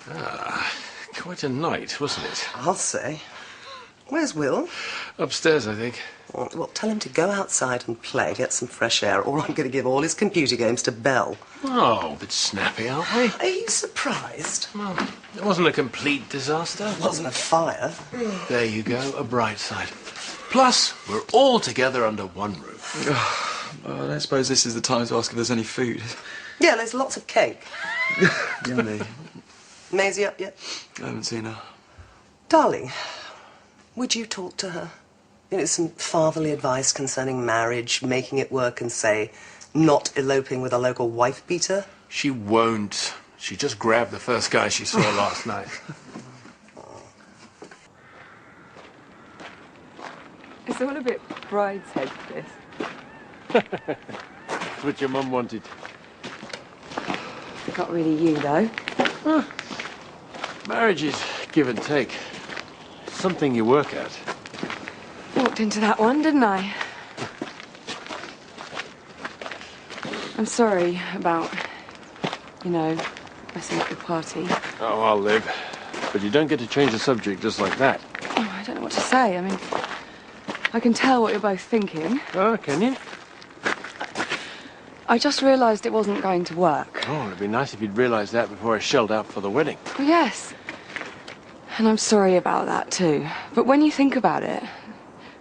Ah, quite a night, wasn't it? I'll say. Where's Will? Upstairs, I think. Well, tell him to go outside and play, get some fresh air, or I'm going to give all his computer games to Belle. Oh, a bit snappy, aren't we? Are you surprised? Well, it wasn't a complete disaster. It wasn't a fire. There you go, a bright side. Plus, we're all together under one roof. Well, I don't suppose this is the time to ask if there's any food. Yeah, there's lots of cake. Yummy. Maisie up yet? I haven't seen her. Darling, would you talk to her? You know, some fatherly advice concerning marriage, making it work, and say, not eloping with a local wife-beater? She won't. She just grabbed the first guy she saw last night. It's all a bit brideshead, this. That's what your mum wanted. Not really you, though. Marriage is give and take. Something you work at. Walked into that one, didn't I? I'm sorry about, you know, messing up the party. Oh, I'll live. But you don't get to change the subject just like that. Oh, I don't know what to say. I mean, I can tell what you're both thinking. Oh, can you? I just realised it wasn't going to work. Oh, it'd be nice if you'd realised that before I shelled out for the wedding. Well, yes. And I'm sorry about that, too. But when you think about it,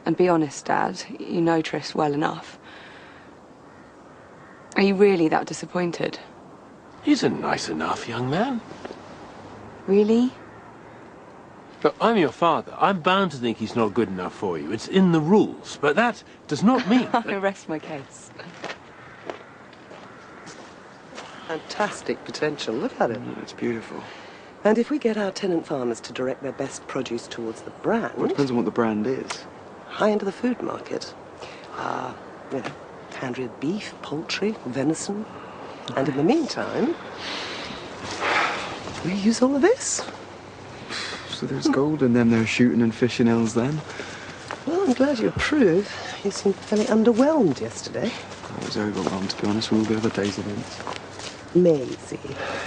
and be honest, Dad, you know Tris well enough. Are you really that disappointed? He's a nice enough young man. Really? Look, I'm your father. I'm bound to think he's not good enough for you. It's in the rules. But that does not mean... I rest my case. Fantastic potential. Look at it. It's beautiful. And if we get our tenant farmers to direct their best produce towards the brand... Well, it depends on what the brand is. High into the food market. You know, hand-reared beef, poultry, venison. And in the meantime, we use all of this. So there's gold in them, they're shooting and fishing hills then. Well, I'm glad you approve. You seemed fairly underwhelmed yesterday. I was overwhelmed, to be honest, with all the other day's events. Maisie.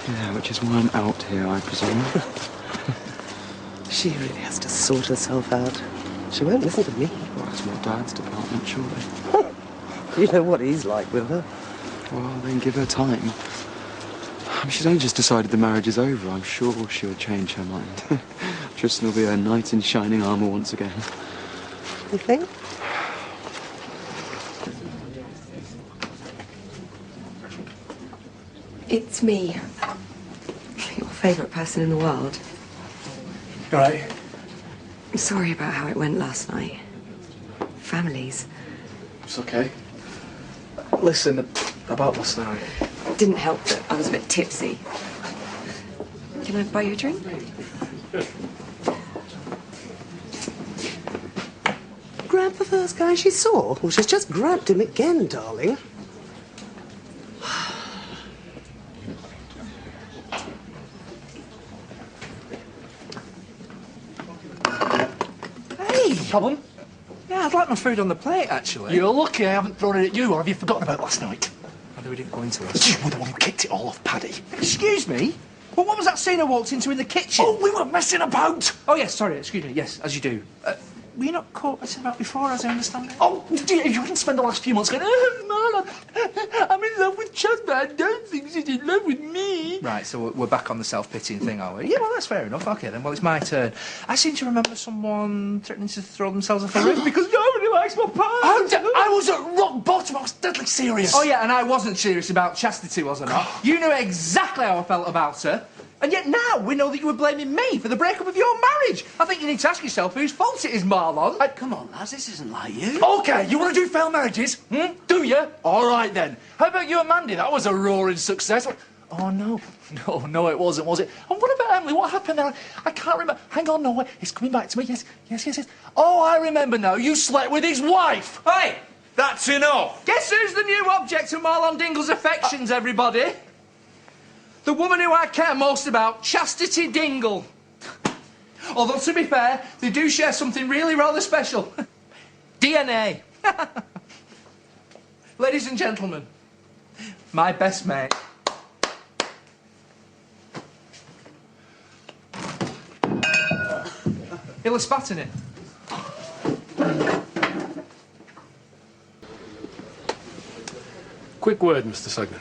Yeah, which is why I'm out here, I presume. She really has to sort herself out. She won't listen to me. Well, that's my dad's department, surely. You know what he's like with her. Well, then give her time. I mean, she's only just decided the marriage is over. I'm sure she'll change her mind. Tristan will be her knight in shining armour once again. You think? It's me. Your favourite person in the world. All right. I'm sorry about how it went last night. Families. It's okay. Listen, about last night. It didn't help that I was a bit tipsy. Can I buy you a drink? Grab the first guy she saw? Well, she's just grabbed him again, darling. Problem? Yeah, I'd like my food on the plate, actually. You're lucky I haven't thrown it at you, or have you forgotten about last night? Whether we didn't go into it. You were the one who kicked it all off, Paddy. Excuse me? Well, what was that scene I walked into in the kitchen? Oh, we were messing about! Oh, yes, sorry, excuse me, yes, as you do. Were you not caught messing about before, as I understand it? Oh, you didn't spend the last few months going, Marlon, I'm in love with Chad, but I don't think she's in love with me. Right, so we're back on the self-pitying thing, are we? Yeah, well, that's fair enough. OK, then, well, it's my turn. I seem to remember someone threatening to throw themselves off a roof because nobody likes my part. I was at rock bottom. I was deadly serious. Oh, yeah, and I wasn't serious about chastity, was I not? You knew exactly how I felt about her. And yet now we know that you were blaming me for the breakup of your marriage. I think you need to ask yourself whose fault it is, Marlon. Come on, lads, this isn't like you. OK, you want to do failed marriages? Do you? All right, then. How about you and Mandy? That was a roaring success. Oh, no. No, it wasn't, was it? And what about Emily? What happened there? I can't remember. Hang on, no, wait. It's coming back to me. Yes. Oh, I remember now. You slept with his wife. Hey, that's enough. Guess who's the new object of Marlon Dingle's affections, everybody? The woman who I care most about, Chastity Dingle. Although, to be fair, they do share something really rather special. DNA. Ladies and gentlemen, my best mate. He'll have spat in it. Quick word, Mr. Sugden.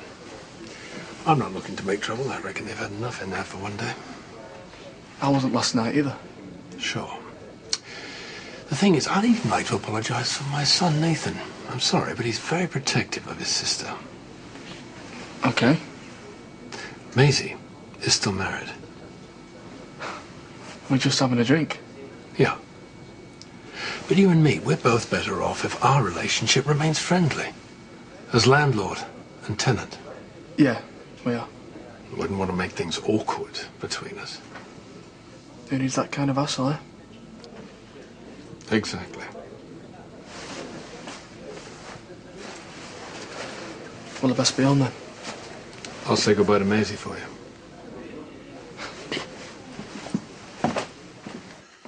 I'm not looking to make trouble. I reckon they've had enough in there for one day. I wasn't last night either. Sure. The thing is, I'd even like to apologise for my son, Nathan. I'm sorry, but he's very protective of his sister. Okay. Maisie is still married. We're just having a drink. Yeah. But you and me, we're both better off if our relationship remains friendly. As landlord and tenant. Yeah, we are. Wouldn't want to make things awkward between us. Who needs that kind of hassle, eh? Exactly. Well, it best be on then. I'll say goodbye to Maisie for you.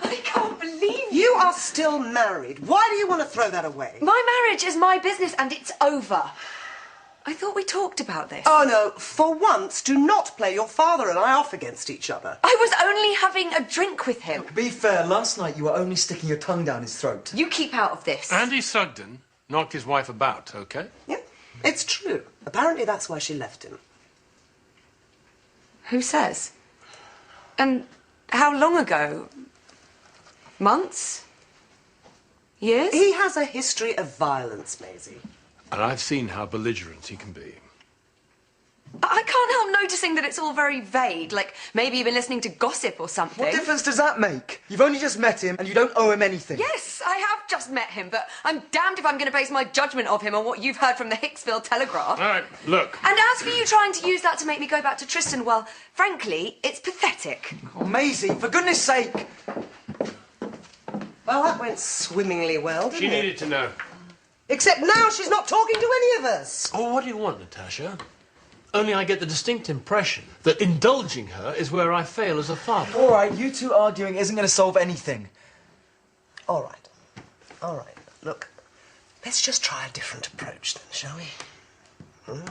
I can't believe You are still married. Why do you want to throw that away? My marriage is my business and it's over. I thought we talked about this. Oh, no. For once, do not play your father and I off against each other. I was only having a drink with him. To be fair, last night you were only sticking your tongue down his throat. You keep out of this. Andy Sugden knocked his wife about, okay? Yeah, it's true. Apparently that's why she left him. Who says? And how long ago? Months? Years? He has a history of violence, Maisie. And I've seen how belligerent he can be. I can't help noticing that it's all very vague, like maybe you've been listening to gossip or something. What difference does that make? You've only just met him and you don't owe him anything. Yes, I have just met him, but I'm damned if I'm going to base my judgment of him on what you've heard from the Hicksville Telegraph. All right, look. And as for you trying to use that to make me go back to Tristan, well, frankly, it's pathetic. Oh, Maisie, for goodness sake. Well, that went swimmingly well, didn't She it? needed to know. Except now she's not talking to any of us. Oh, what do you want, Natasha? Only I get the distinct impression that indulging her is where I fail as a father. All right, you two arguing isn't going to solve anything. All right. All right. Look, let's just try a different approach then, shall we? Hmm?